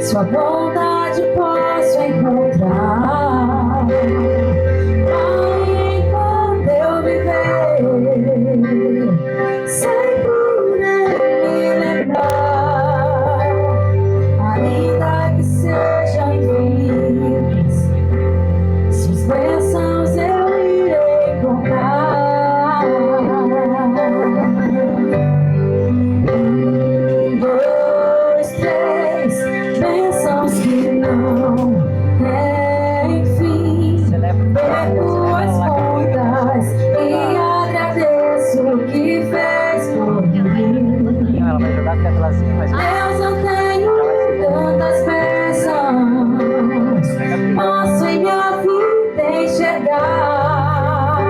Sua bondade posso encontrar. Aí enquanto eu viver, sempre irei me lembrar, ainda que sejam infinitas, suas bênçãos eu irei contar. Bênçãos que não têm fim, perco as contas e agradeço o que fez por mim. Ela vai jogar aquela assim, mas... Deus, eu tenho tantas bênçãos, posso em minha vida enxergar.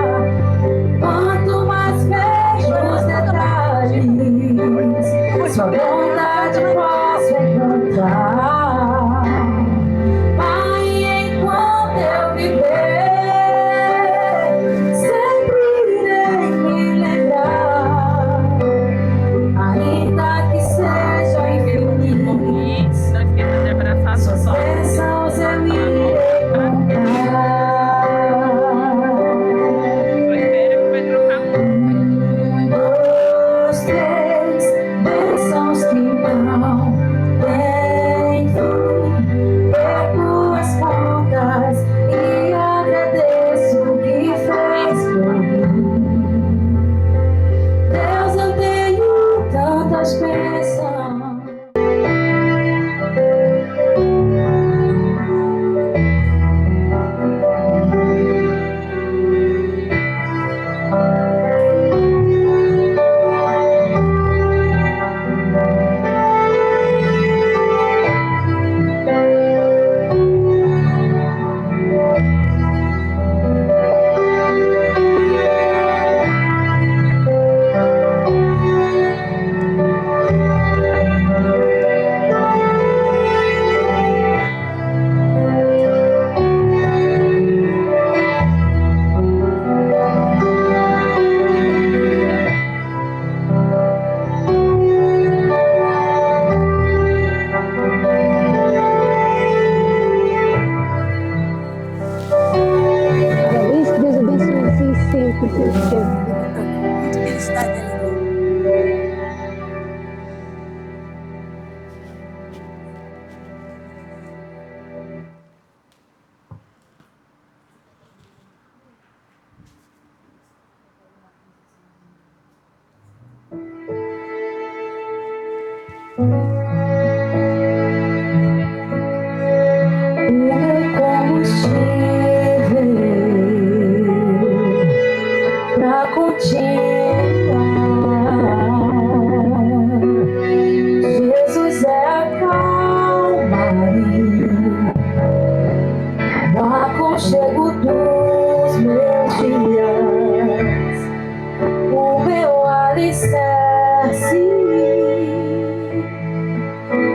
Quanto mais vejo os detalhes, sua bondade posso encontrar. Pai, enquanto eu viver, sempre irei me lembrar, ainda que sejam infinitos, suas bênçãos eu irei contar. 1, 2, 3, bênçãos que não têm fim, perco as contas e agradeço o que fez por mim. Deus, eu tenho tantas bênçãos. Deus abençoe vocês sempre, sempre. O meu combustível pra continuar. Jesus é a calmaria, o aconchego dos meus dias, o meu alicerce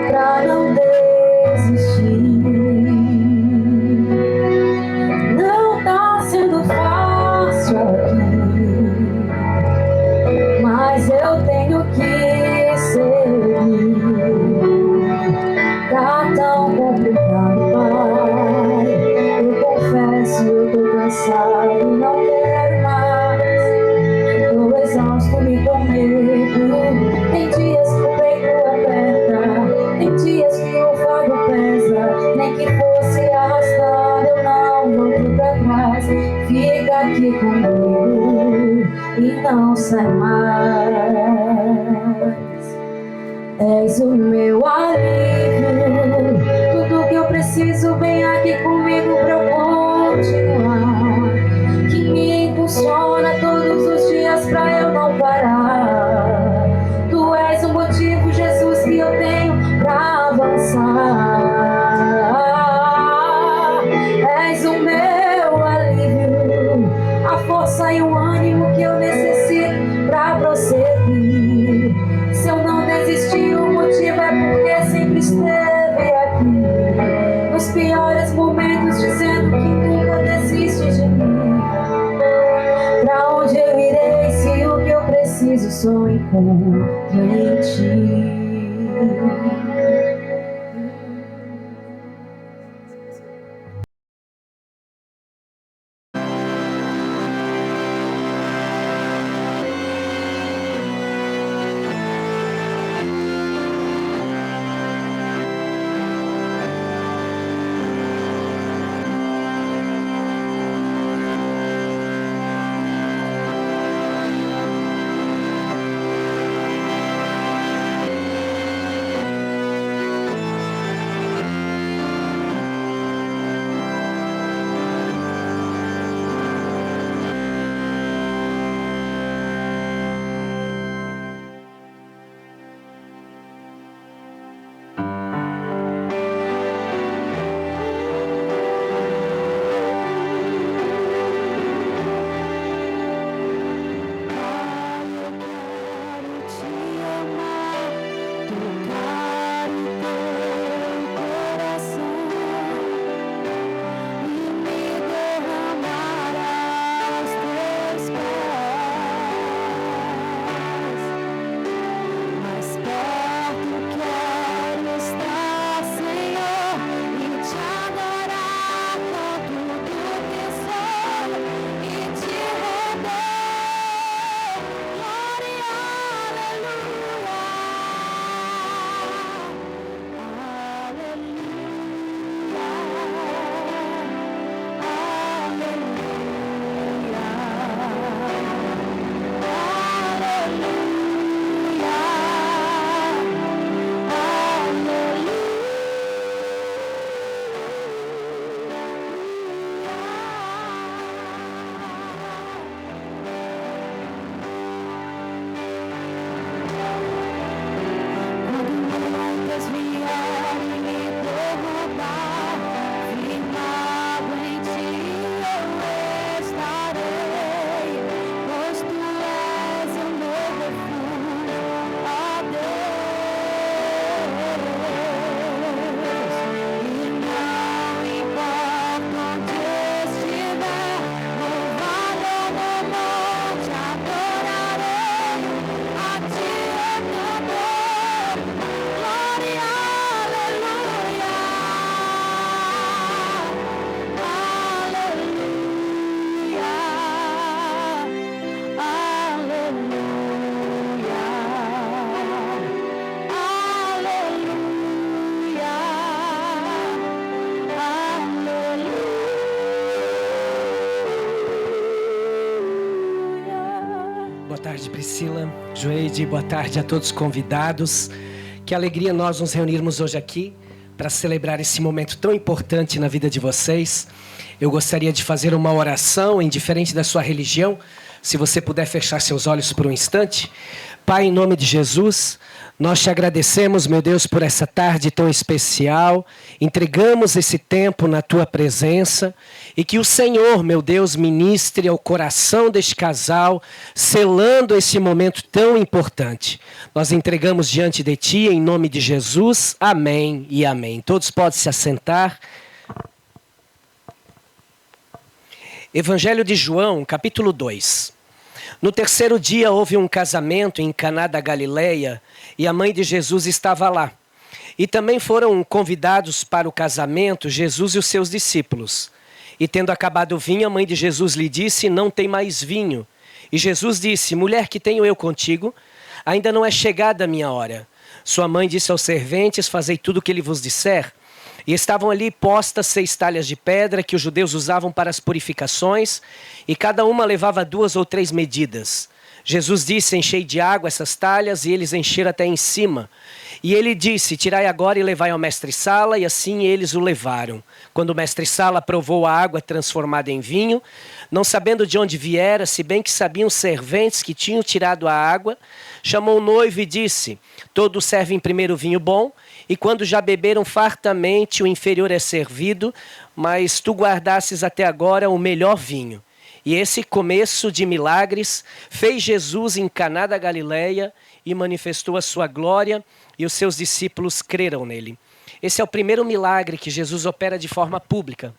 pra não desistir. Não tá sendo fácil aqui, mas eu tenho que seguir. Tá tão complicado, Pai. Eu confesso, eu tô cansado, não quero mais. Tô exausto, me com medo. Tem dias que o peito aperta, tem dias que o fardo pesa. Nem que fosse arrastando, eu não volto pra trás. Fica aqui comigo e não sai mais. És o meu alívio, tudo que eu preciso vem aqui comigo pra eu continuar. Que me impulsiona todos os dias pra eu não parar. Tu és o motivo, Jesus, que eu tenho pra avançar. És o meu alívio, a força e o ânimo que eu necessito pra prosseguir. Se eu não desisti, o motivo é porque sempre esteve aqui, nos piores momentos, dizendo que nunca desiste de mim. Pra onde eu irei se o que eu preciso só encontro em ti? Priscila, Joeide, boa tarde a todos os convidados. Que alegria nós nos reunirmos hoje aqui para celebrar esse momento tão importante na vida de vocês. Eu gostaria de fazer uma oração, indiferente da sua religião, se você puder fechar seus olhos por um instante. Pai, em nome de Jesus, nós te agradecemos, meu Deus, por essa tarde tão especial. Entregamos esse tempo na tua presença e que o Senhor, meu Deus, ministre ao coração deste casal, selando esse momento tão importante. Nós entregamos diante de ti, em nome de Jesus. Amém e amém. Todos podem se assentar. Evangelho de João, capítulo 2. No terceiro dia houve um casamento em Caná da Galileia e a mãe de Jesus estava lá. E também foram convidados para o casamento Jesus e os seus discípulos. E tendo acabado o vinho, a mãe de Jesus lhe disse: não tem mais vinho. E Jesus disse: mulher, que tenho eu contigo? Ainda não é chegada a minha hora. Sua mãe disse aos serventes: fazei tudo o que ele vos disser. E estavam ali postas 6 talhas de pedra que os judeus usavam para as purificações, e cada uma levava 2 ou 3 medidas. Jesus disse: enchei de água essas talhas, e eles encheram até em cima. E ele disse: tirai agora e levai ao mestre-sala, e assim eles o levaram. Quando o mestre-sala provou a água transformada em vinho, não sabendo de onde viera, se bem que sabiam os serventes que tinham tirado a água, chamou o noivo e disse: todos servem primeiro o vinho bom, e quando já beberam fartamente, o inferior é servido, mas tu guardasses até agora o melhor vinho. E esse começo de milagres fez Jesus em Caná da Galileia e manifestou a sua glória, e os seus discípulos creram nele. Esse é o primeiro milagre que Jesus opera de forma pública.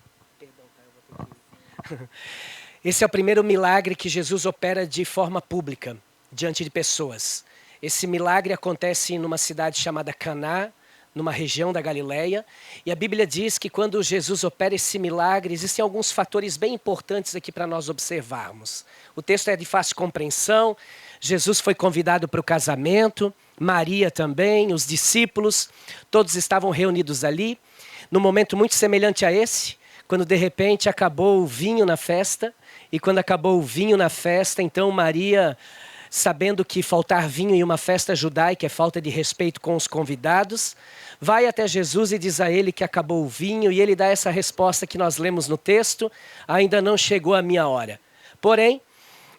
Esse é o primeiro milagre que Jesus opera de forma pública, diante de pessoas. Esse milagre acontece numa cidade chamada Caná, numa região da Galileia, e a Bíblia diz que quando Jesus opera esse milagre, existem alguns fatores bem importantes aqui para nós observarmos. O texto é de fácil compreensão. Jesus foi convidado para o casamento, Maria também, os discípulos, todos estavam reunidos ali, num momento muito semelhante a esse, quando de repente acabou o vinho na festa, e quando acabou o vinho na festa, então Maria, sabendo que faltar vinho em uma festa judaica é falta de respeito com os convidados, vai até Jesus e diz a ele que acabou o vinho, e ele dá essa resposta que nós lemos no texto: ainda não chegou a minha hora. Porém,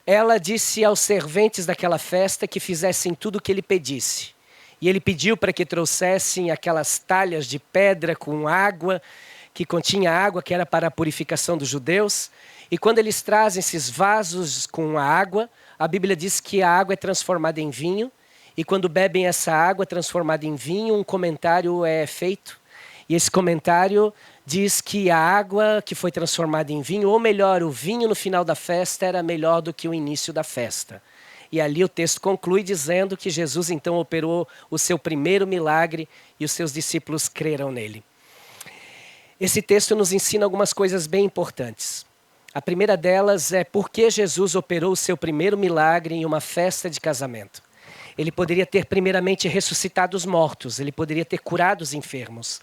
ela disse aos serventes daquela festa que fizessem tudo o que ele pedisse. E ele pediu para que trouxessem aquelas talhas de pedra com água, que continha água, que era para a purificação dos judeus. E quando eles trazem esses vasos com a água, a Bíblia diz que a água é transformada em vinho, e quando bebem essa água transformada em vinho, um comentário é feito. E esse comentário diz que a água que foi transformada em vinho, ou melhor, o vinho no final da festa era melhor do que o início da festa. E ali o texto conclui dizendo que Jesus então operou o seu primeiro milagre e os seus discípulos creram nele. Esse texto nos ensina algumas coisas bem importantes. A primeira delas é por que Jesus operou o seu primeiro milagre em uma festa de casamento. Ele poderia ter primeiramente ressuscitado os mortos, ele poderia ter curado os enfermos.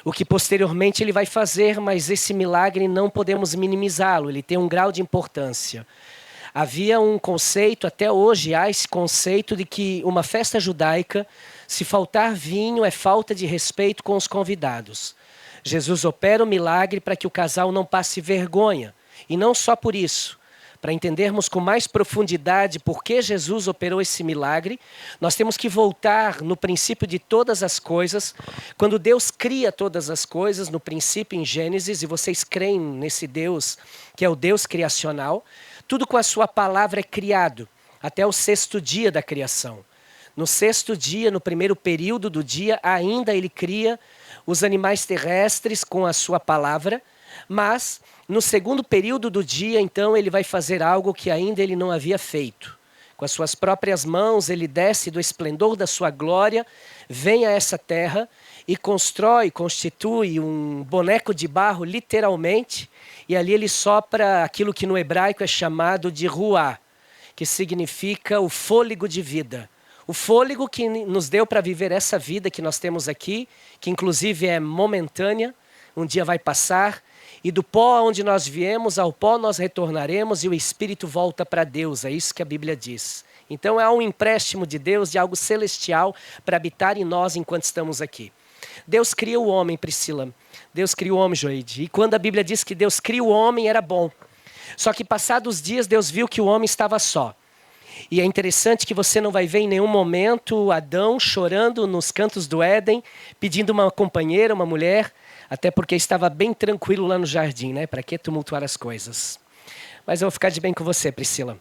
O que posteriormente ele vai fazer, mas esse milagre não podemos minimizá-lo, ele tem um grau de importância. Havia um conceito, até hoje há esse conceito de que uma festa judaica, se faltar vinho, é falta de respeito com os convidados. Jesus opera o milagre para que o casal não passe vergonha. E não só por isso. Para entendermos com mais profundidade por que Jesus operou esse milagre, nós temos que voltar no princípio de todas as coisas. Quando Deus cria todas as coisas, no princípio em Gênesis, e vocês creem nesse Deus, que é o Deus criacional, tudo com a sua palavra é criado, até o 6º dia da criação. No 6º dia, no primeiro período do dia, ainda ele cria os animais terrestres com a sua palavra, mas no 2º período do dia, então, ele vai fazer algo que ainda ele não havia feito. Com as suas próprias mãos, ele desce do esplendor da sua glória, vem a essa terra e constitui um boneco de barro, literalmente, e ali ele sopra aquilo que no hebraico é chamado de ruá, que significa o fôlego de vida. O fôlego que nos deu para viver essa vida que nós temos aqui, que inclusive é momentânea, um dia vai passar, e do pó onde nós viemos, ao pó nós retornaremos, e o Espírito volta para Deus, é isso que a Bíblia diz. Então há um empréstimo de Deus, de algo celestial, para habitar em nós enquanto estamos aqui. Deus cria o homem, Priscila. Deus cria o homem, Joide. E quando a Bíblia diz que Deus cria o homem, era bom. Só que passados os dias, Deus viu que o homem estava só. E é interessante que você não vai ver em nenhum momento Adão chorando nos cantos do Éden, pedindo uma companheira, uma mulher, até porque estava bem tranquilo lá no jardim, né? Para que tumultuar as coisas? Mas eu vou ficar de bem com você, Priscila.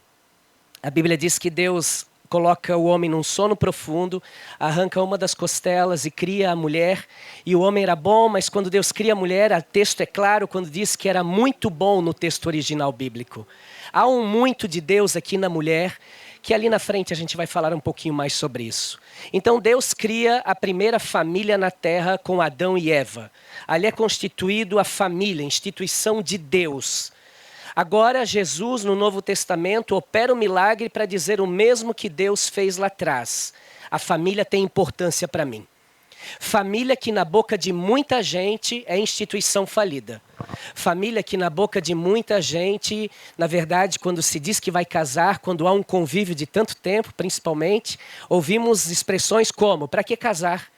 A Bíblia diz que Deus coloca o homem num sono profundo, arranca uma das costelas e cria a mulher. E o homem era bom, mas quando Deus cria a mulher, o texto é claro quando diz que era muito bom no texto original bíblico. Há um muito de Deus aqui na mulher, que ali na frente a gente vai falar um pouquinho mais sobre isso. Então Deus cria a primeira família na terra com Adão e Eva. Ali é constituído a família, a instituição de Deus. Agora Jesus, no Novo Testamento, opera um milagre para dizer o mesmo que Deus fez lá atrás. A família tem importância para mim. Família que na boca de muita gente é instituição falida. Família que na boca de muita gente, na verdade, quando se diz que vai casar, quando há um convívio de tanto tempo, principalmente, ouvimos expressões como, para que casar?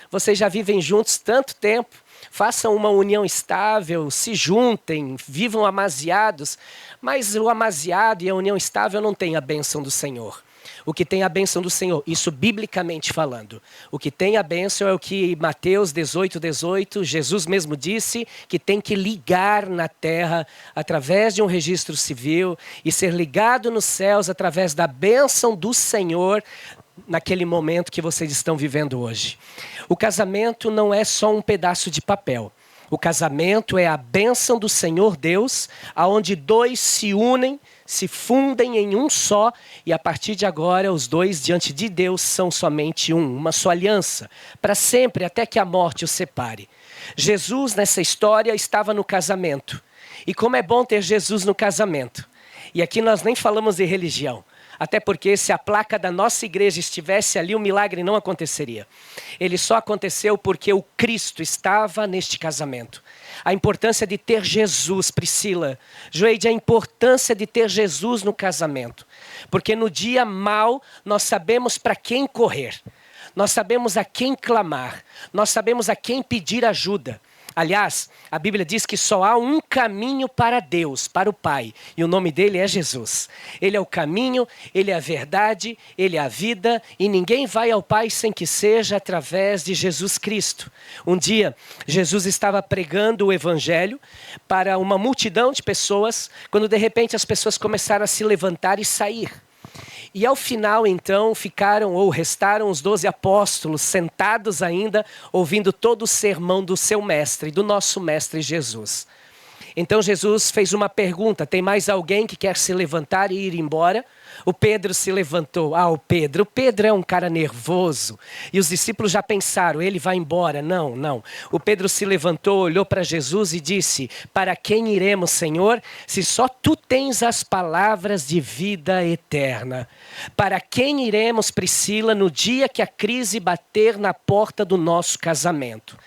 Vocês já vivem juntos tanto tempo, façam uma união estável, se juntem, vivam amaziados, mas o amaziado e a união estável não tem a bênção do Senhor. O que tem a bênção do Senhor, isso biblicamente falando. O que tem a bênção é o que Mateus 18, Jesus mesmo disse, que tem que ligar na terra através de um registro civil e ser ligado nos céus através da bênção do Senhor naquele momento que vocês estão vivendo hoje. O casamento não é só um pedaço de papel. O casamento é a bênção do Senhor Deus, aonde dois se unem, se fundem em um só, e a partir de agora os dois diante de Deus são somente uma só aliança, para sempre, até que a morte os separe. Jesus nessa história estava no casamento. E como é bom ter Jesus no casamento. E aqui nós nem falamos de religião. Até porque se a placa da nossa igreja estivesse ali, o milagre não aconteceria. Ele só aconteceu porque o Cristo estava neste casamento. A importância de ter Jesus, Priscila. Joeide, a importância de ter Jesus no casamento. Porque no dia mau, nós sabemos para quem correr. Nós sabemos a quem clamar. Nós sabemos a quem pedir ajuda. Aliás, a Bíblia diz que só há um caminho para Deus, para o Pai. E o nome dele é Jesus. Ele é o caminho, ele é a verdade, ele é a vida. E ninguém vai ao Pai sem que seja através de Jesus Cristo. Um dia, Jesus estava pregando o Evangelho para uma multidão de pessoas, quando de repente as pessoas começaram a se levantar e sair. E ao final, então, restaram os 12 apóstolos sentados ainda, ouvindo todo o sermão do seu mestre, do nosso mestre Jesus. Então Jesus fez uma pergunta, tem mais alguém que quer se levantar e ir embora? O Pedro se levantou. O Pedro é um cara nervoso. E os discípulos já pensaram, ele vai embora. Não. O Pedro se levantou, olhou para Jesus e disse, para quem iremos, Senhor, se só tu tens as palavras de vida eterna? Para quem iremos, Priscila, no dia que a crise bater na porta do nosso casamento?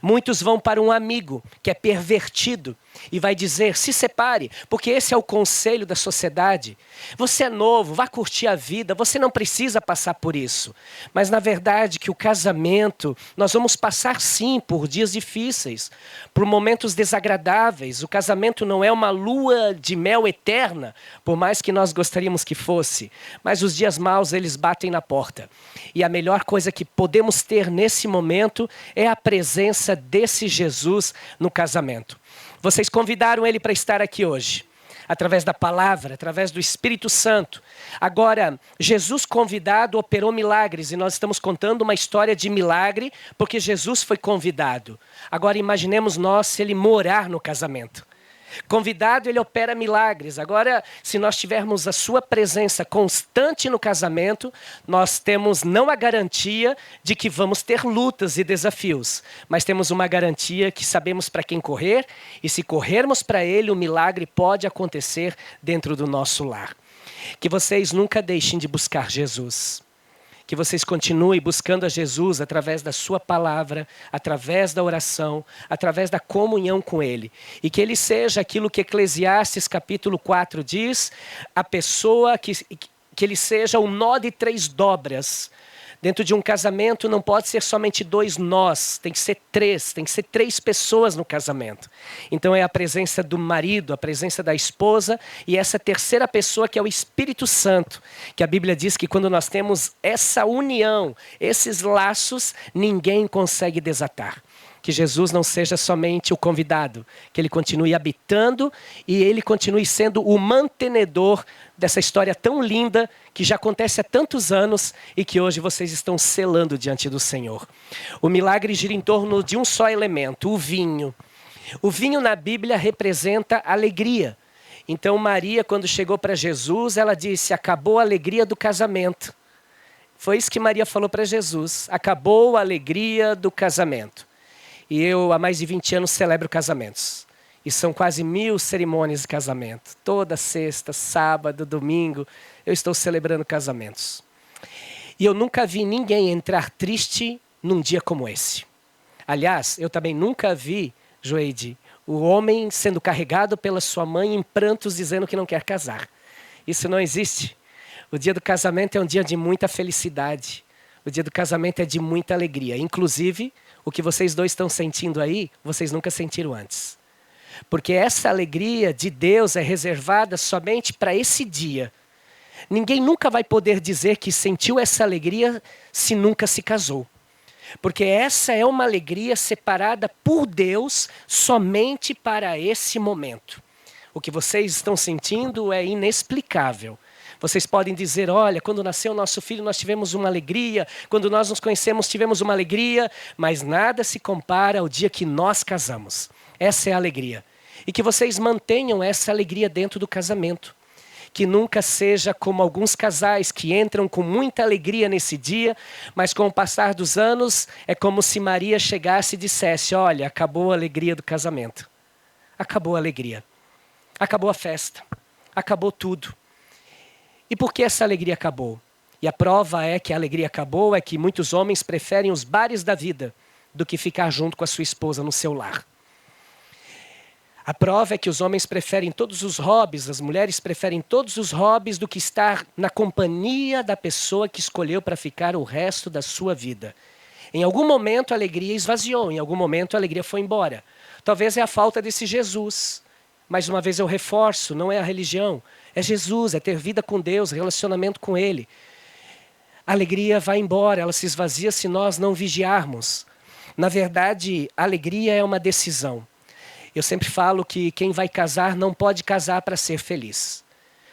Muitos vão para um amigo que é pervertido e vai dizer, se separe, porque esse é o conselho da sociedade. Você é novo, vá curtir a vida, você não precisa passar por isso. Mas na verdade que o casamento, nós vamos passar sim por dias difíceis, por momentos desagradáveis. O casamento não é uma lua de mel eterna, por mais que nós gostaríamos que fosse. Mas os dias maus, eles batem na porta. E a melhor coisa que podemos ter nesse momento é a presença desse Jesus no casamento. Vocês convidaram ele para estar aqui hoje, através da palavra, através do Espírito Santo. Agora, Jesus convidado operou milagres e nós estamos contando uma história de milagre porque Jesus foi convidado. Agora imaginemos nós se ele morar no casamento. Convidado, ele opera milagres. Agora, se nós tivermos a sua presença constante no casamento, nós temos não a garantia de que vamos ter lutas e desafios, mas temos uma garantia que sabemos para quem correr, e se corrermos para ele, o milagre pode acontecer dentro do nosso lar. Que vocês nunca deixem de buscar Jesus. Que vocês continuem buscando a Jesus através da sua palavra, através da oração, através da comunhão com Ele. E que Ele seja aquilo que Eclesiastes capítulo 4 diz, a pessoa que que ele seja um nó de 3 dobras. Dentro de um casamento não pode ser somente 2 nós, tem que ser 3, tem que ser 3 pessoas no casamento. Então é a presença do marido, a presença da esposa e essa terceira pessoa que é o Espírito Santo, que a Bíblia diz que quando nós temos essa união, esses laços, ninguém consegue desatar. Que Jesus não seja somente o convidado, que ele continue habitando e ele continue sendo o mantenedor dessa história tão linda que já acontece há tantos anos e que hoje vocês estão selando diante do Senhor. O milagre gira em torno de um só elemento, o vinho. O vinho na Bíblia representa alegria. Então Maria, quando chegou para Jesus, ela disse, acabou a alegria do casamento. Foi isso que Maria falou para Jesus, acabou a alegria do casamento. E eu, há mais de 20 anos, celebro casamentos. E são quase 1000 cerimônias de casamento. Toda sexta, sábado, domingo, eu estou celebrando casamentos. E eu nunca vi ninguém entrar triste num dia como esse. Aliás, eu também nunca vi, Joeide, o homem sendo carregado pela sua mãe em prantos dizendo que não quer casar. Isso não existe. O dia do casamento é um dia de muita felicidade. O dia do casamento é de muita alegria. Inclusive, o que vocês dois estão sentindo aí, vocês nunca sentiram antes. Porque essa alegria de Deus é reservada somente para esse dia. Ninguém nunca vai poder dizer que sentiu essa alegria se nunca se casou. Porque essa é uma alegria separada por Deus somente para esse momento. O que vocês estão sentindo é inexplicável. Vocês podem dizer, olha, quando nasceu nosso filho nós tivemos uma alegria, quando nós nos conhecemos tivemos uma alegria, mas nada se compara ao dia que nós casamos. Essa é a alegria. E que vocês mantenham essa alegria dentro do casamento. Que nunca seja como alguns casais que entram com muita alegria nesse dia, mas com o passar dos anos é como se Maria chegasse e dissesse, olha, acabou a alegria do casamento. Acabou a alegria. Acabou a festa. Acabou tudo. E por que essa alegria acabou? E a prova é que a alegria acabou é que muitos homens preferem os bares da vida do que ficar junto com a sua esposa no seu lar. A prova é que os homens preferem todos os hobbies, as mulheres preferem todos os hobbies do que estar na companhia da pessoa que escolheu para ficar o resto da sua vida. Em algum momento a alegria esvaziou, em algum momento a alegria foi embora. Talvez é a falta desse Jesus. Mais uma vez eu reforço, não é a religião. É Jesus, é ter vida com Deus, relacionamento com Ele. A alegria vai embora, ela se esvazia se nós não vigiarmos. Na verdade, a alegria é uma decisão. Eu sempre falo que quem vai casar não pode casar para ser feliz.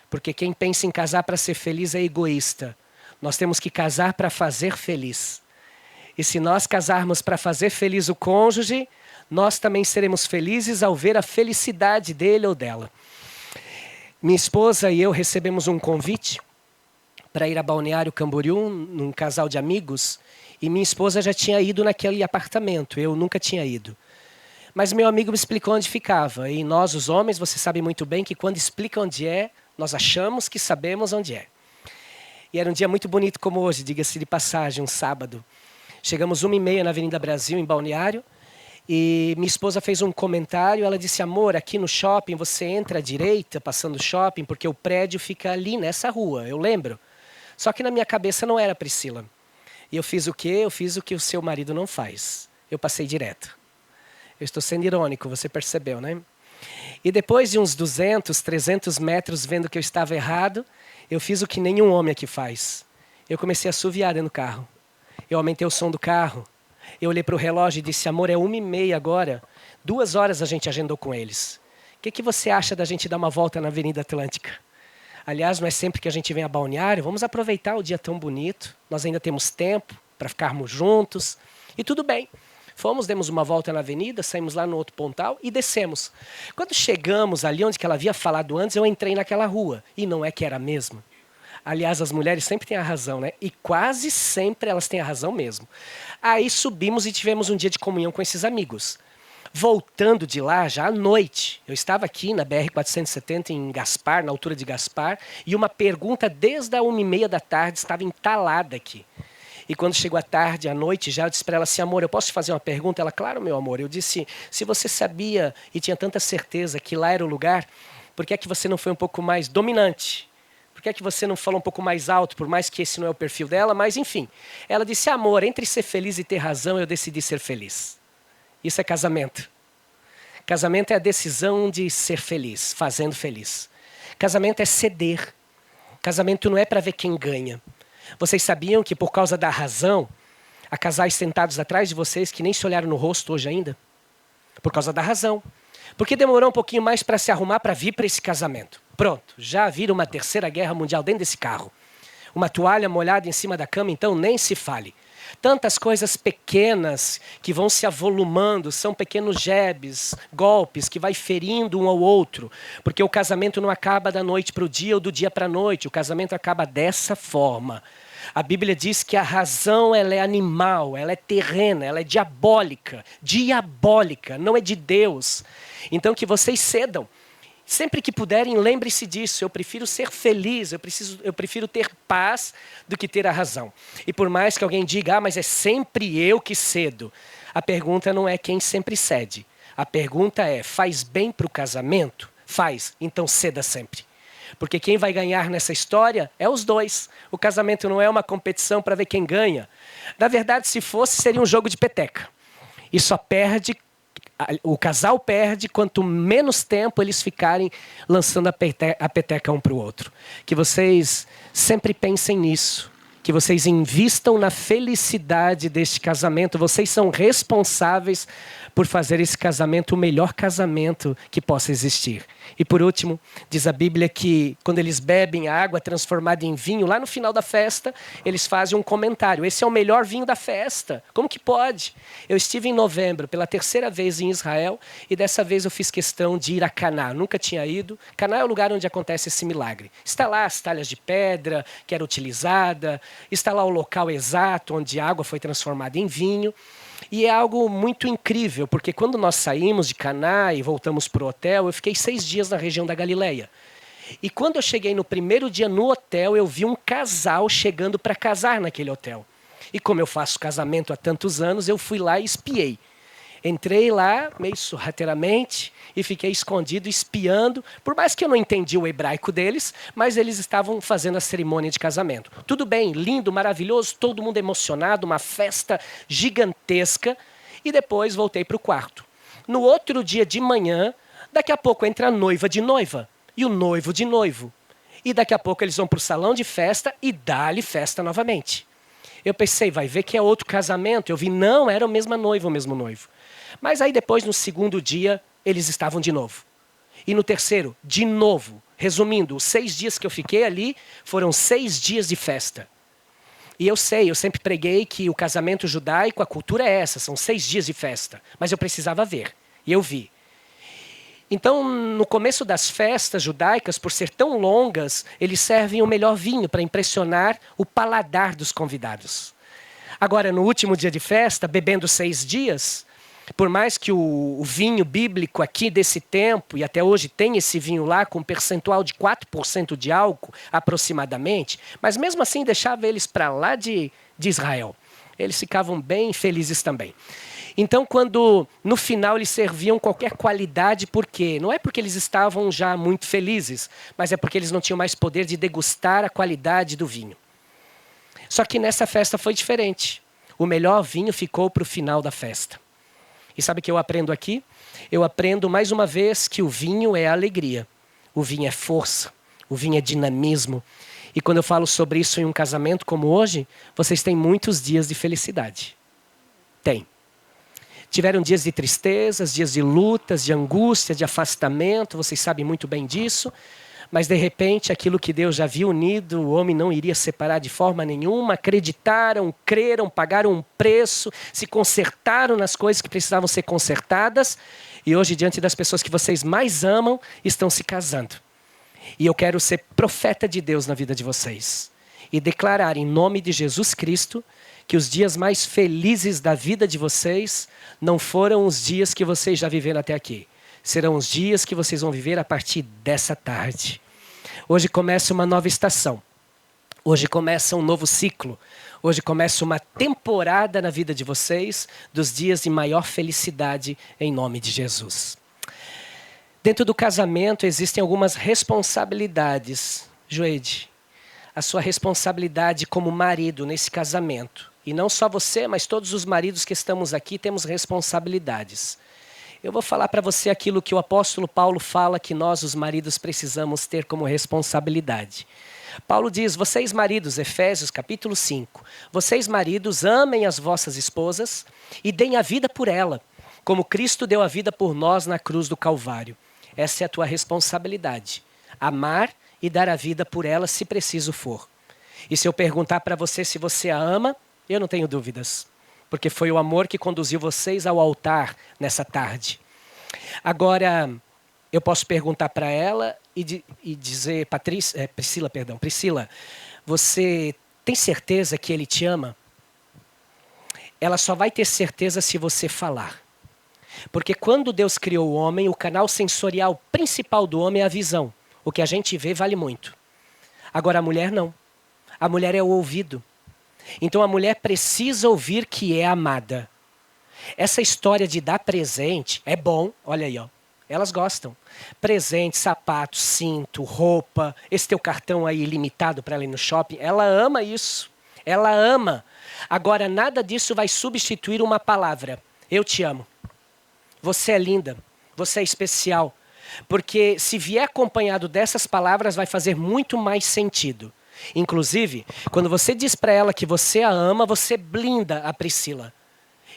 Porque quem pensa em casar para ser feliz é egoísta. Nós temos que casar para fazer feliz. E se nós casarmos para fazer feliz o cônjuge, nós também seremos felizes ao ver a felicidade dele ou dela. Minha esposa e eu recebemos um convite para ir a Balneário Camboriú, num casal de amigos, e minha esposa já tinha ido naquele apartamento, eu nunca tinha ido. Mas meu amigo me explicou onde ficava, e nós, os homens, você sabe muito bem que quando explica onde é, nós achamos que sabemos onde é. E era um dia muito bonito como hoje, diga-se de passagem, um sábado. Chegamos 1h30 na Avenida Brasil, em Balneário, e minha esposa fez um comentário, ela disse, amor, aqui no shopping você entra à direita, passando o shopping, porque o prédio fica ali nessa rua, eu lembro. Só que na minha cabeça não era Priscila. E eu fiz o quê? Eu fiz o que o seu marido não faz. Eu passei direto. Eu estou sendo irônico, você percebeu, né? E depois de uns 200, 300 metros, vendo que eu estava errado, eu fiz o que nenhum homem aqui faz. Eu comecei a assoviar dentro do carro. Eu aumentei o som do carro. Eu olhei para o relógio e disse, amor, é 1h30 agora. 2 horas a gente agendou com eles. O que você acha da gente dar uma volta na Avenida Atlântica? Aliás, não é sempre que a gente vem a Balneário, vamos aproveitar o dia tão bonito. Nós ainda temos tempo para ficarmos juntos. E tudo bem. Fomos, demos uma volta na avenida, saímos lá no outro pontal e descemos. Quando chegamos ali onde que ela havia falado antes, eu entrei naquela rua. E não é que era a mesma. Aliás, as mulheres sempre têm a razão, né? E quase sempre elas têm a razão mesmo. Aí subimos e tivemos um dia de comunhão com esses amigos. Voltando de lá, já à noite, eu estava aqui na BR-470 em Gaspar, na altura de Gaspar, e uma pergunta desde a 1h30 da tarde estava entalada aqui. E quando chegou a tarde, à noite, já eu disse para ela assim, amor, eu posso te fazer uma pergunta? Ela, claro, meu amor. Eu disse, se você sabia e tinha tanta certeza que lá era o lugar, por que é que você não foi um pouco mais dominante? Por que é que você não falou um pouco mais alto, por mais que esse não é o perfil dela, mas enfim. Ela disse, amor, entre ser feliz e ter razão, eu decidi ser feliz. Isso é casamento. Casamento é a decisão de ser feliz, fazendo feliz. Casamento é ceder. Casamento não é para ver quem ganha. Vocês sabiam que por causa da razão, há casais sentados atrás de vocês que nem se olharam no rosto hoje ainda? Por causa da razão. Porque demorou um pouquinho mais para se arrumar para vir para esse casamento. Pronto, já vira uma terceira guerra mundial dentro desse carro. Uma toalha molhada em cima da cama, então nem se fale. Tantas coisas pequenas que vão se avolumando, são pequenos jabs, golpes que vai ferindo um ao outro. Porque o casamento não acaba da noite para o dia ou do dia para a noite. O casamento acaba dessa forma. A Bíblia diz que a razão ela é animal, ela é terrena, ela é diabólica. Diabólica, não é de Deus. Então que vocês cedam. Sempre que puderem, lembre-se disso. Eu prefiro ser feliz, eu prefiro ter paz do que ter a razão. E por mais que alguém diga, mas é sempre eu que cedo. A pergunta não é quem sempre cede. A pergunta é, faz bem para o casamento? Faz, então ceda sempre. Porque quem vai ganhar nessa história é os dois. O casamento não é uma competição para ver quem ganha. Na verdade, se fosse, seria um jogo de peteca. E só perde, o casal perde quanto menos tempo eles ficarem lançando a peteca um para o outro. Que vocês sempre pensem nisso. Que vocês invistam na felicidade deste casamento. Vocês são responsáveis por fazer esse casamento o melhor casamento que possa existir. E por último, diz a Bíblia que quando eles bebem a água transformada em vinho, lá no final da festa, eles fazem um comentário. Esse é o melhor vinho da festa. Como que pode? Eu estive em novembro pela terceira vez em Israel e dessa vez eu fiz questão de ir a Caná. Nunca tinha ido. Caná é o lugar onde acontece esse milagre. Está lá as talhas de pedra que era utilizada. Está lá o local exato onde a água foi transformada em vinho. E é algo muito incrível, porque quando nós saímos de Caná e voltamos para o hotel, eu fiquei 6 dias na região da Galileia. E quando eu cheguei no primeiro dia no hotel, eu vi um casal chegando para casar naquele hotel. E como eu faço casamento há tantos anos, eu fui lá e espiei. Entrei lá, meio sorrateiramente, e fiquei escondido, espiando. Por mais que eu não entendi o hebraico deles, mas eles estavam fazendo a cerimônia de casamento. Tudo bem, lindo, maravilhoso, todo mundo emocionado, uma festa gigantesca. E depois voltei para o quarto. No outro dia de manhã, daqui a pouco entra a noiva de noiva e o noivo de noivo. E daqui a pouco eles vão para o salão de festa e dá-lhe festa novamente. Eu pensei, vai ver que é outro casamento. Eu vi, não, era a mesma noiva, o mesmo noivo. Mas aí depois, no segundo dia, eles estavam de novo. E no terceiro, de novo. Resumindo, os 6 dias que eu fiquei ali foram 6 dias de festa. E eu sei, eu sempre preguei que o casamento judaico, a cultura é essa, são 6 dias de festa. Mas eu precisava ver, e eu vi. Então, no começo das festas judaicas, por ser tão longas, eles servem o melhor vinho para impressionar o paladar dos convidados. Agora, no último dia de festa, bebendo 6 dias... Por mais que o vinho bíblico aqui desse tempo, e até hoje tem esse vinho lá com um percentual de 4% de álcool aproximadamente, mas mesmo assim deixava eles para lá de Israel. Eles ficavam bem felizes também. Então, quando no final eles serviam qualquer qualidade, por quê? Não é porque eles estavam já muito felizes, mas é porque eles não tinham mais poder de degustar a qualidade do vinho. Só que nessa festa foi diferente. O melhor vinho ficou para o final da festa. E sabe o que eu aprendo aqui? Eu aprendo mais uma vez que o vinho é alegria. O vinho é força. O vinho é dinamismo. E quando eu falo sobre isso em um casamento como hoje, vocês têm muitos dias de felicidade. Tem. Tiveram dias de tristezas, dias de lutas, de angústia, de afastamento. Vocês sabem muito bem disso. Mas, de repente, aquilo que Deus já havia unido, o homem não iria separar de forma nenhuma. Acreditaram, creram, pagaram um preço, se consertaram nas coisas que precisavam ser consertadas. E hoje, diante das pessoas que vocês mais amam, estão se casando. E eu quero ser profeta de Deus na vida de vocês. E declarar, em nome de Jesus Cristo, que os dias mais felizes da vida de vocês não foram os dias que vocês já viveram até aqui. Serão os dias que vocês vão viver a partir dessa tarde. Hoje começa uma nova estação. Hoje começa um novo ciclo. Hoje começa uma temporada na vida de vocês dos dias de maior felicidade em nome de Jesus. Dentro do casamento existem algumas responsabilidades. Joede, a sua responsabilidade como marido nesse casamento. E não só você, mas todos os maridos que estamos aqui temos responsabilidades. Eu vou falar para você aquilo que o apóstolo Paulo fala que nós, os maridos, precisamos ter como responsabilidade. Paulo diz, vocês maridos, Efésios capítulo 5, vocês maridos amem as vossas esposas e deem a vida por ela, como Cristo deu a vida por nós na cruz do Calvário. Essa é a tua responsabilidade, amar e dar a vida por ela se preciso for. E se eu perguntar para você se você a ama, eu não tenho dúvidas, porque foi o amor que conduziu vocês ao altar nessa tarde. Agora, eu posso perguntar para ela e dizer, Priscila, você tem certeza que ele te ama? Ela só vai ter certeza se você falar. Porque quando Deus criou o homem, o canal sensorial principal do homem é a visão. O que a gente vê vale muito. Agora a mulher não. A mulher é o ouvido. Então a mulher precisa ouvir que é amada. Essa história de dar presente é bom, olha aí, ó. Elas gostam. Presente, sapato, cinto, roupa, esse teu cartão aí ilimitado para ela ir no shopping. Ela ama isso. Ela ama. Agora nada disso vai substituir uma palavra. Eu te amo. Você é linda. Você é especial. Porque se vier acompanhado dessas palavras vai fazer muito mais sentido. Inclusive, quando você diz para ela que você a ama, você blinda a Priscila.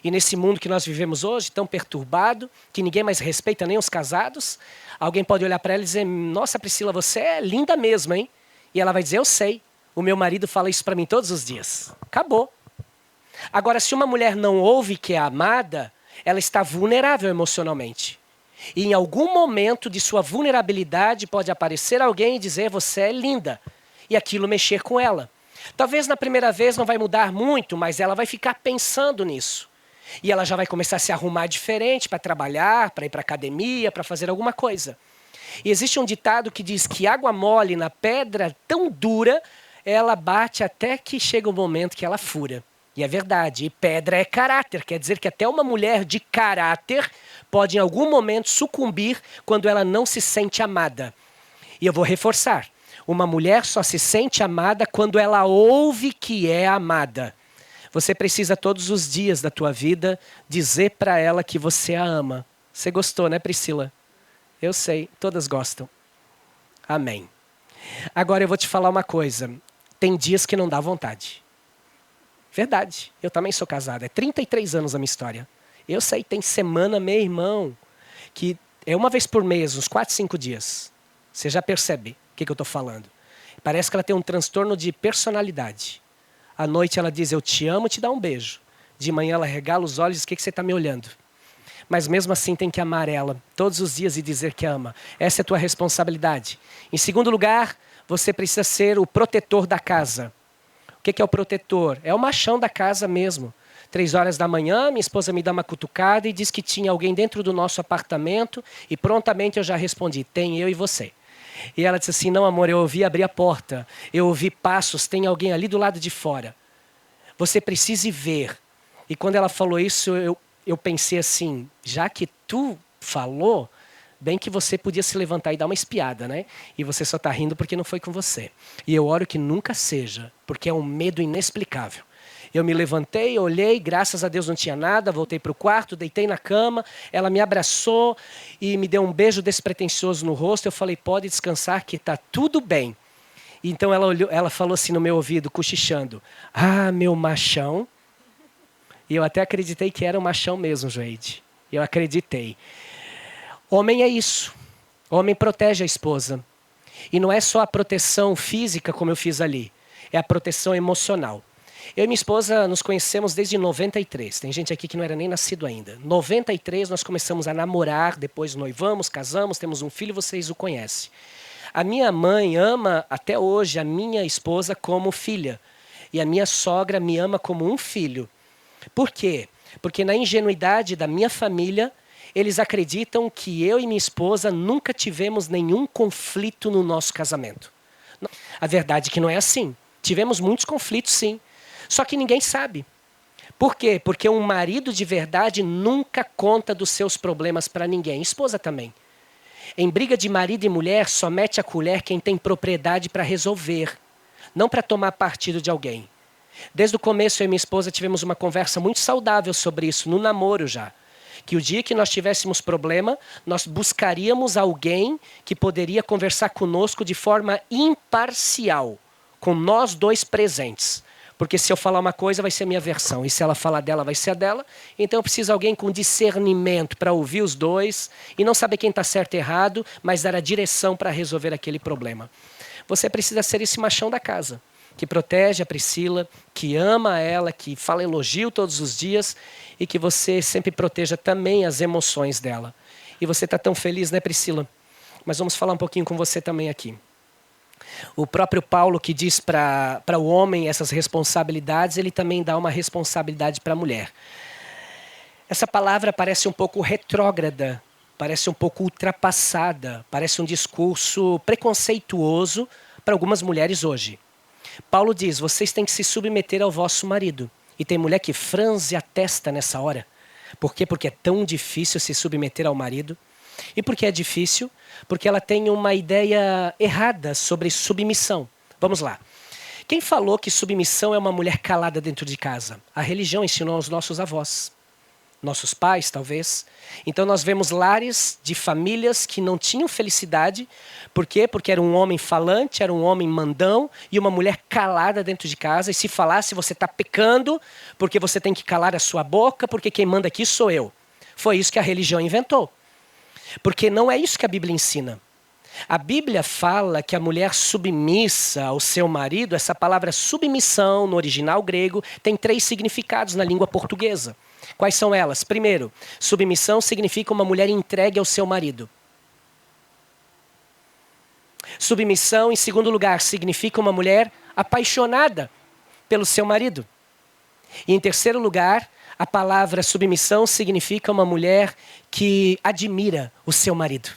E nesse mundo que nós vivemos hoje, tão perturbado, que ninguém mais respeita nem os casados, alguém pode olhar para ela e dizer, nossa Priscila, você é linda mesmo, hein? E ela vai dizer, eu sei, o meu marido fala isso para mim todos os dias. Acabou. Agora, se uma mulher não ouve que é amada, ela está vulnerável emocionalmente. E em algum momento de sua vulnerabilidade pode aparecer alguém e dizer, você é linda. E aquilo mexer com ela. Talvez na primeira vez não vai mudar muito, mas ela vai ficar pensando nisso. E ela já vai começar a se arrumar diferente para trabalhar, para ir para a academia, para fazer alguma coisa. E existe um ditado que diz que água mole na pedra tão dura, ela bate até que chega o momento que ela fura. E é verdade, e pedra é caráter, quer dizer que até uma mulher de caráter pode em algum momento sucumbir quando ela não se sente amada. E eu vou reforçar. Uma mulher só se sente amada quando ela ouve que é amada. Você precisa todos os dias da tua vida dizer para ela que você a ama. Você gostou, né, Priscila? Eu sei, todas gostam. Amém. Agora eu vou te falar uma coisa. Tem dias que não dá vontade. Verdade, eu também sou casada. É 33 anos a minha história. Eu sei, tem semana, meu irmão, que é uma vez por mês, uns 4, 5 dias. Você já percebe o que eu estou falando. Parece que ela tem um transtorno de personalidade. À noite ela diz, eu te amo, te dá um beijo. De manhã ela regala os olhos e diz, o que você está me olhando? Mas mesmo assim tem que amar ela todos os dias e dizer que ama. Essa é a tua responsabilidade. Em segundo lugar, você precisa ser o protetor da casa. O que é o protetor? É o machão da casa mesmo. 3 horas da manhã, minha esposa me dá uma cutucada e diz que tinha alguém dentro do nosso apartamento e prontamente eu já respondi, tem eu e você. E ela disse assim, não amor, eu ouvi abrir a porta, eu ouvi passos, tem alguém ali do lado de fora. Você precisa ir ver. E quando ela falou isso, eu pensei assim, já que tu falou, bem que você podia se levantar e dar uma espiada, né? E você só está rindo porque não foi com você. E eu oro que nunca seja, porque é um medo inexplicável. Eu me levantei, olhei, graças a Deus não tinha nada, voltei para o quarto, deitei na cama, ela me abraçou e me deu um beijo despretensioso no rosto. Eu falei, pode descansar que está tudo bem. Então ela falou assim no meu ouvido, cochichando, ah, meu machão. E eu até acreditei que era um machão mesmo, Joeide. Eu acreditei. Homem é isso. Homem protege a esposa. E não é só a proteção física, como eu fiz ali. É a proteção emocional. Eu e minha esposa nos conhecemos desde 93. Tem gente aqui que não era nem nascido ainda. Em 93 nós começamos a namorar, depois noivamos, casamos, temos um filho, vocês o conhecem. A minha mãe ama até hoje a minha esposa como filha. E a minha sogra me ama como um filho. Por quê? Porque na ingenuidade da minha família, eles acreditam que eu e minha esposa nunca tivemos nenhum conflito no nosso casamento. A verdade é que não é assim. Tivemos muitos conflitos, sim. Só que ninguém sabe. Por quê? Porque um marido de verdade nunca conta dos seus problemas para ninguém. Esposa também. Em briga de marido e mulher, só mete a colher quem tem propriedade para resolver. não para tomar partido de alguém. Desde o começo, eu e minha esposa tivemos uma conversa muito saudável sobre isso, no namoro já. Que o dia que nós tivéssemos problema, nós buscaríamos alguém que poderia conversar conosco de forma imparcial, com nós dois presentes. Porque se eu falar uma coisa, vai ser a minha versão, e se ela falar dela, vai ser a dela. Então eu preciso de alguém com discernimento para ouvir os dois, e não saber quem está certo e errado, mas dar a direção para resolver aquele problema. Você precisa ser esse machão da casa, que protege a Priscila, que ama ela, que fala elogio todos os dias e que você sempre proteja também as emoções dela. E você está tão feliz, né, Priscila? Mas vamos falar um pouquinho com você também aqui. O próprio Paulo, que diz para o homem essas responsabilidades, ele também dá uma responsabilidade para a mulher. Essa palavra parece um pouco retrógrada, parece um pouco ultrapassada, parece um discurso preconceituoso para algumas mulheres hoje. Paulo diz, vocês têm que se submeter ao vosso marido. E tem mulher que franze a testa nessa hora. Por quê? Porque é tão difícil se submeter ao marido. E por que é difícil? Porque ela tem uma ideia errada sobre submissão. Vamos lá. Quem falou que submissão é uma mulher calada dentro de casa? A religião ensinou aos nossos avós. Nossos pais, talvez. Então nós vemos lares de famílias que não tinham felicidade. Por quê? Porque era um homem falante, era um homem mandão e uma mulher calada dentro de casa. E se falasse, você está pecando, porque você tem que calar a sua boca, porque quem manda aqui sou eu. Foi isso que a religião inventou. Porque não é isso que a Bíblia ensina. A Bíblia fala que a mulher submissa ao seu marido, essa palavra submissão, no original grego, tem 3 significados na língua portuguesa. Quais são elas? Primeiro, submissão significa uma mulher entregue ao seu marido. Submissão, em segundo lugar, significa uma mulher apaixonada pelo seu marido. E em terceiro lugar, a palavra submissão significa uma mulher que admira o seu marido.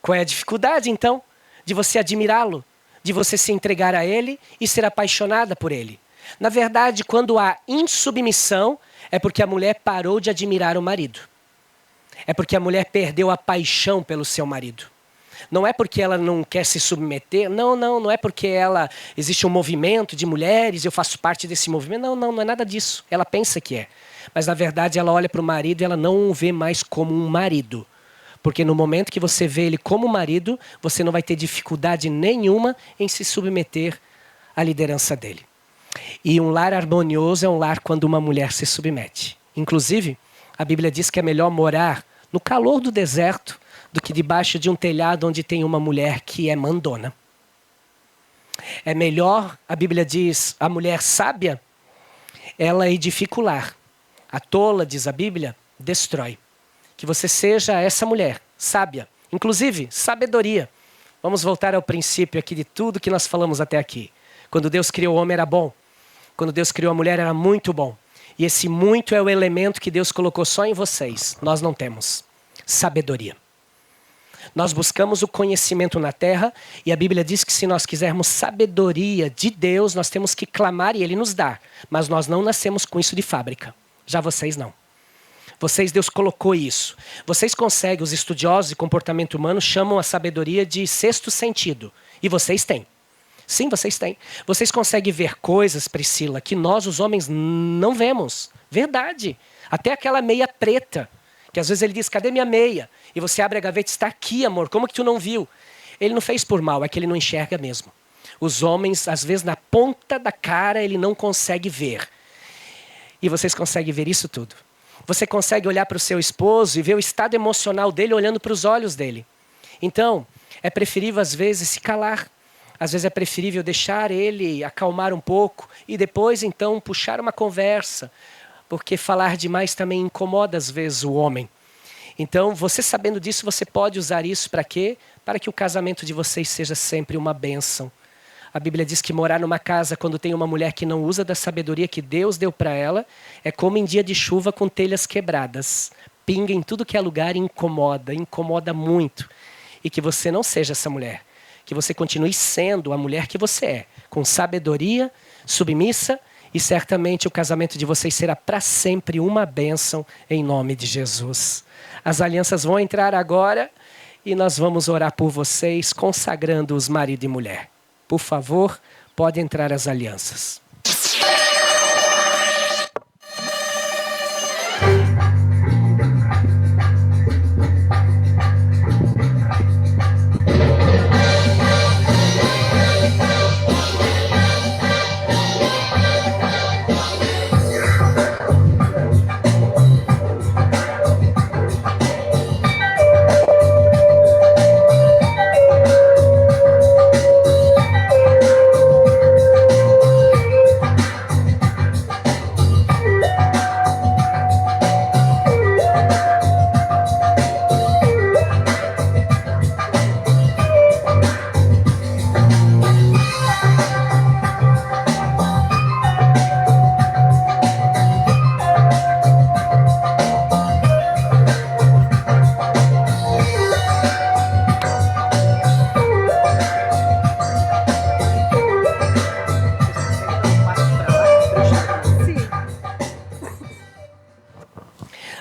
Qual é a dificuldade, então, de você admirá-lo, de você se entregar a ele e ser apaixonada por ele? Na verdade, quando há insubmissão, é porque a mulher parou de admirar o marido. É porque a mulher perdeu a paixão pelo seu marido. Não é porque ela não quer se submeter, não é porque existe um movimento de mulheres, eu faço parte desse movimento, não é nada disso. Ela pensa que é. Mas na verdade ela olha para o marido e ela não o vê mais como um marido. Porque no momento que você vê ele como marido, você não vai ter dificuldade nenhuma em se submeter à liderança dele. E um lar harmonioso é um lar quando uma mulher se submete. Inclusive, a Bíblia diz que é melhor morar no calor do deserto do que debaixo de um telhado onde tem uma mulher que é mandona. É melhor, a Bíblia diz, a mulher sábia, ela edifica o lar. A tola, diz a Bíblia, destrói. Que você seja essa mulher sábia. Inclusive, sabedoria. Vamos voltar ao princípio aqui de tudo que nós falamos até aqui. Quando Deus criou o homem era bom. Quando Deus criou a mulher era muito bom. E esse muito é o elemento que Deus colocou só em vocês. Nós não temos. Sabedoria. Nós buscamos o conhecimento na terra e a Bíblia diz que se nós quisermos sabedoria de Deus, nós temos que clamar e Ele nos dá. Mas nós não nascemos com isso de fábrica. Já vocês não. Vocês, Deus colocou isso. Vocês conseguem, os estudiosos de comportamento humano chamam a sabedoria de sexto sentido. E vocês têm. Sim, vocês têm. Vocês conseguem ver coisas, Priscila, que nós, os homens, não vemos. Verdade. Até aquela meia preta. Que às vezes ele diz, cadê minha meia? E você abre a gaveta, está aqui, amor. Como que tu não viu? Ele não fez por mal, é que ele não enxerga mesmo. Os homens, às vezes, na ponta da cara, ele não consegue ver. E vocês conseguem ver isso tudo. Você consegue olhar para o seu esposo e ver o estado emocional dele olhando para os olhos dele. Então, é preferível, às vezes, se calar. Às vezes é preferível deixar ele acalmar um pouco e depois, então, puxar uma conversa. Porque falar demais também incomoda, às vezes, o homem. Então, você sabendo disso, você pode usar isso para quê? Para que o casamento de vocês seja sempre uma bênção. A Bíblia diz que morar numa casa quando tem uma mulher que não usa da sabedoria que Deus deu para ela é como em dia de chuva com telhas quebradas. Pinga em tudo que é lugar e incomoda muito. E que você não seja essa mulher. Que você continue sendo a mulher que você é. Com sabedoria, submissa e certamente o casamento de vocês será para sempre uma bênção em nome de Jesus. As alianças vão entrar agora e nós vamos orar por vocês, consagrando-os marido e mulher. Por favor, pode entrar as alianças.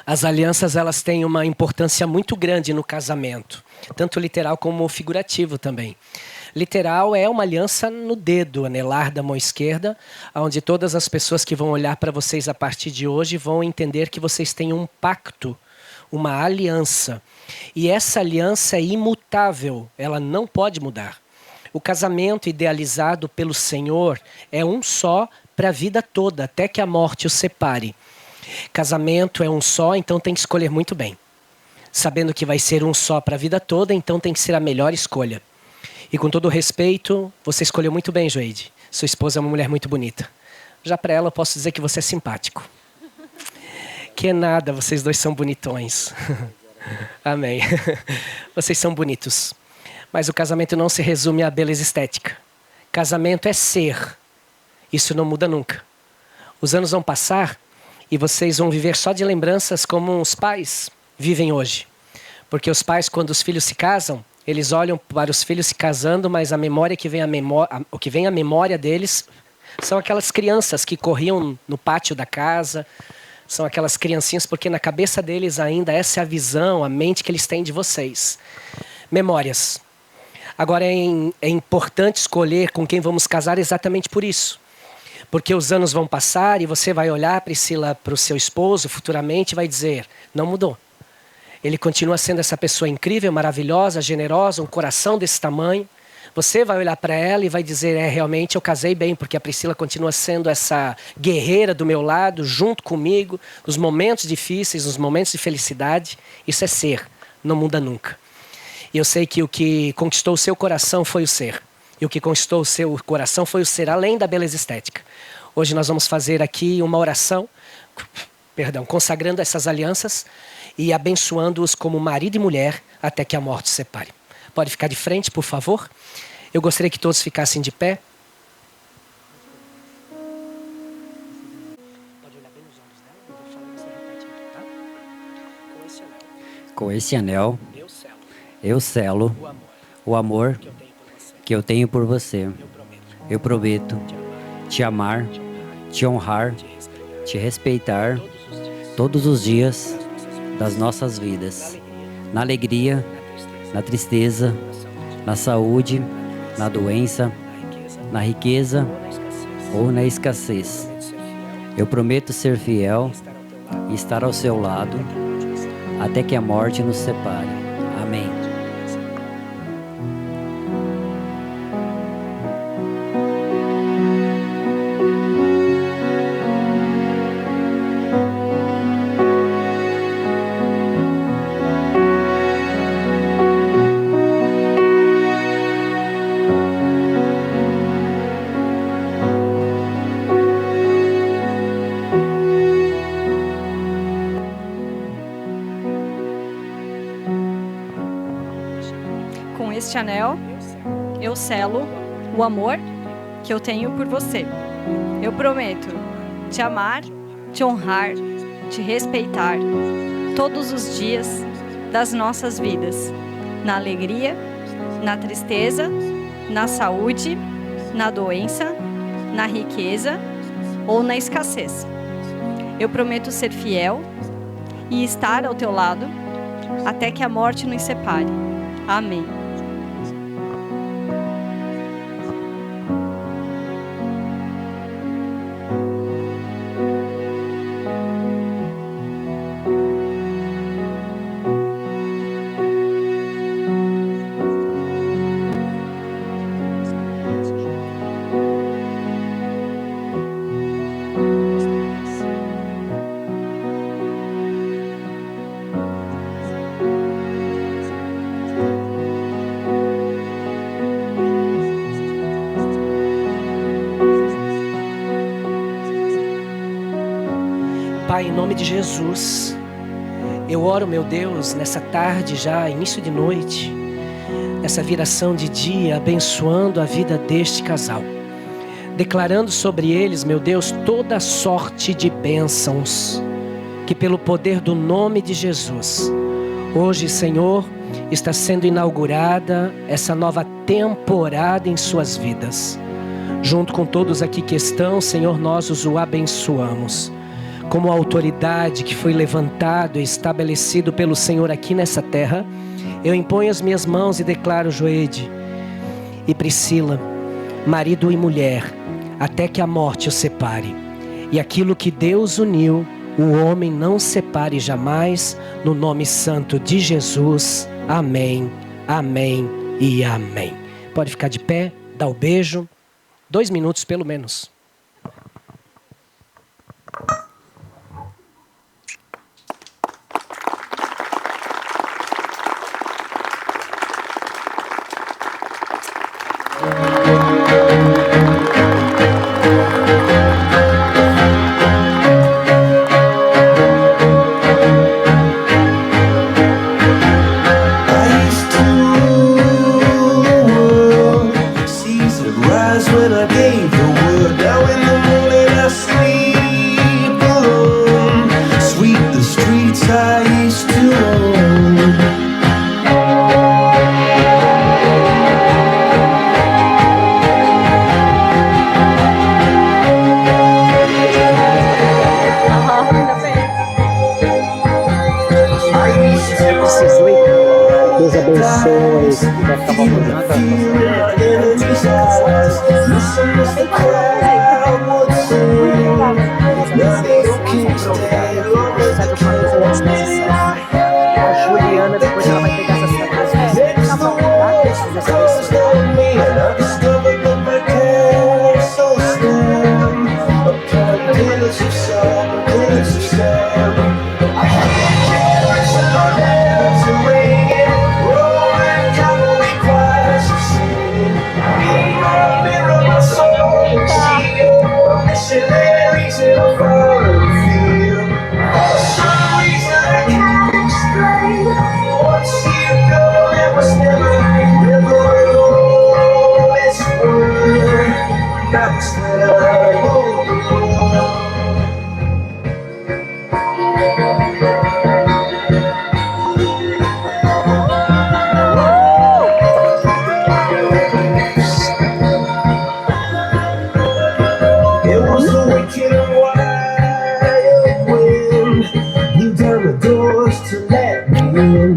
As alianças, elas têm uma importância muito grande no casamento, tanto literal como figurativo também. Literal é uma aliança no dedo, anelar da mão esquerda, onde todas as pessoas que vão olhar para vocês a partir de hoje vão entender que vocês têm um pacto, uma aliança. E essa aliança é imutável, ela não pode mudar. O casamento idealizado pelo Senhor é um só para a vida toda, até que a morte os separe. Casamento é um só, então tem que escolher muito bem. Sabendo que vai ser um só para a vida toda, então tem que ser a melhor escolha. E com todo o respeito, você escolheu muito bem, Joeide. Sua esposa é uma mulher muito bonita. Já para ela eu posso dizer que você é simpático. Que nada, vocês dois são bonitões. Amém. Vocês são bonitos. Mas o casamento não se resume à beleza estética. Casamento é ser. Isso não muda nunca. Os anos vão passar e vocês vão viver só de lembranças como os pais vivem hoje. Porque os pais, quando os filhos se casam, eles olham para os filhos se casando, mas a memória que vem o que vem à memória deles são aquelas crianças que corriam no pátio da casa, são aquelas criancinhas, porque na cabeça deles ainda essa é a visão, a mente que eles têm de vocês. Memórias. Agora é importante escolher com quem vamos casar exatamente por isso. Porque os anos vão passar e você vai olhar, Priscila, para o seu esposo futuramente e vai dizer, não mudou. Ele continua sendo essa pessoa incrível, maravilhosa, generosa, um coração desse tamanho. Você vai olhar para ela e vai dizer, realmente eu casei bem, porque a Priscila continua sendo essa guerreira do meu lado, junto comigo, nos momentos difíceis, nos momentos de felicidade. Isso é ser, não muda nunca. E eu sei que o que conquistou o seu coração foi o ser. E o que conquistou o seu coração foi o ser, além da beleza estética. Hoje nós vamos fazer aqui uma oração, consagrando essas alianças e abençoando-os como marido e mulher até que a morte os separe. Pode ficar de frente, por favor? Eu gostaria que todos ficassem de pé. Pode olhar bem nos olhos dela, eu vou falar, você repete aqui, tá? Com esse anel, eu selo o amor que eu tenho por você. Eu prometo te amar, te honrar, te respeitar todos os dias das nossas vidas. Na alegria, na tristeza, na saúde, na doença, na riqueza ou na escassez. Eu prometo ser fiel e estar ao seu lado até que a morte nos separe. Amém. Este anel, eu selo o amor que eu tenho por você. Eu prometo te amar, te honrar, te respeitar todos os dias das nossas vidas. Na alegria, na tristeza, na saúde, na doença, na riqueza ou na escassez. Eu prometo ser fiel e estar ao teu lado até que a morte nos separe. Amém. Pai, em nome de Jesus, eu oro, meu Deus, nessa tarde já, início de noite, nessa viração de dia, abençoando a vida deste casal, declarando sobre eles, meu Deus, toda sorte de bênçãos, que pelo poder do nome de Jesus, hoje, Senhor, está sendo inaugurada essa nova temporada em suas vidas. Junto com todos aqui que estão, Senhor, nós os abençoamos. Como autoridade que foi levantado e estabelecido pelo Senhor aqui nessa terra, eu imponho as minhas mãos e declaro Joede e Priscila, marido e mulher, até que a morte os separe. E aquilo que Deus uniu, o homem não separe jamais, no nome santo de Jesus. Amém, amém e amém. Pode ficar de pé, dar o beijo. 2 minutos pelo menos. Deus abençoe. Vai ficar A Juliana, depois ela vai pegar essa cidade. Tá bom, tá? Deus abençoe.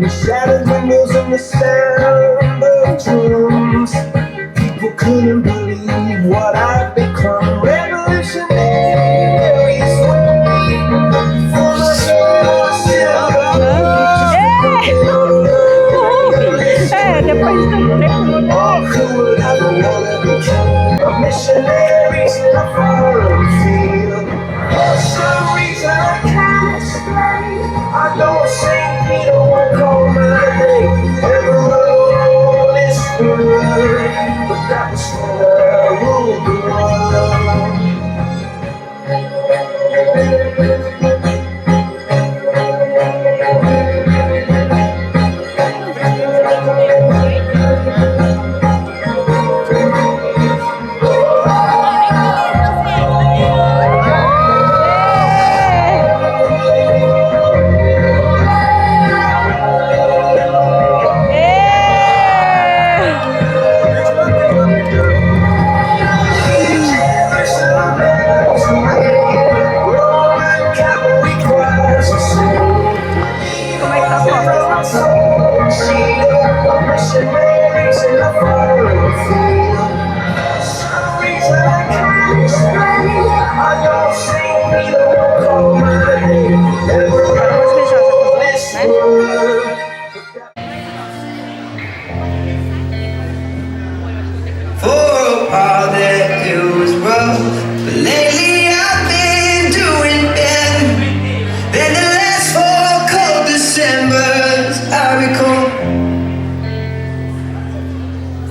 Shattered windows and the sound of drums. People couldn't believe what I've become. Revolutionary swing for the soul. Depois de tanto tempo. All who would ever wanna become a missionary in a foreign field. For some reason I can't explain. I don't sing, Peter won't call my name. Everyone is good, but that was when I ruled the world.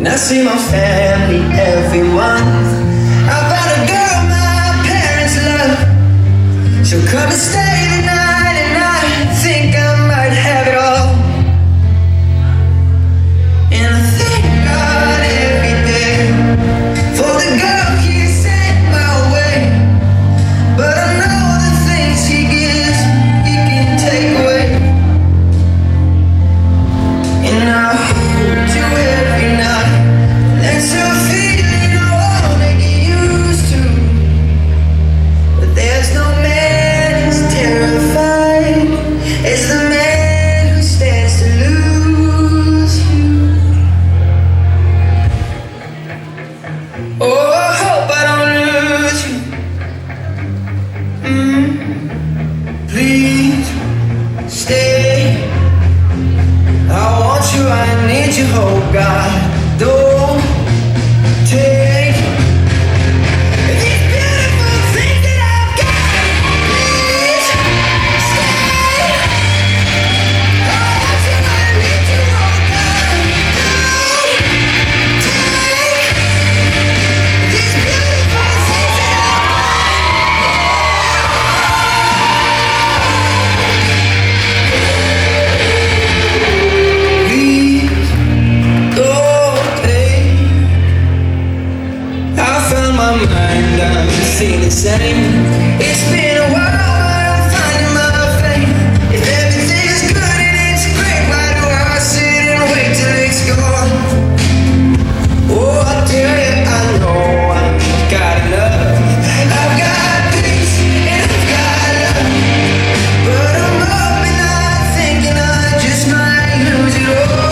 I see my family every month. I've got a girl my parents love. She'll come and stay I need you, oh God. Don't take these beautiful things that I've got. Please stay. I want you, I need you, oh God. Don't take these beautiful things that I've my mind, I'm feeling sane. It's been a while, but I'm finding my fame. If everything is good and it's great, why do I sit and wait till it's gone? Oh, I tell you, I know I've got enough. I've got peace and I've got love, but I'm up and I'm thinking I just might lose it all.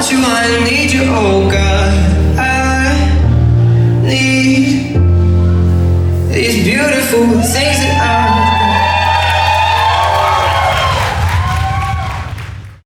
I need you, oh God. I need these beautiful things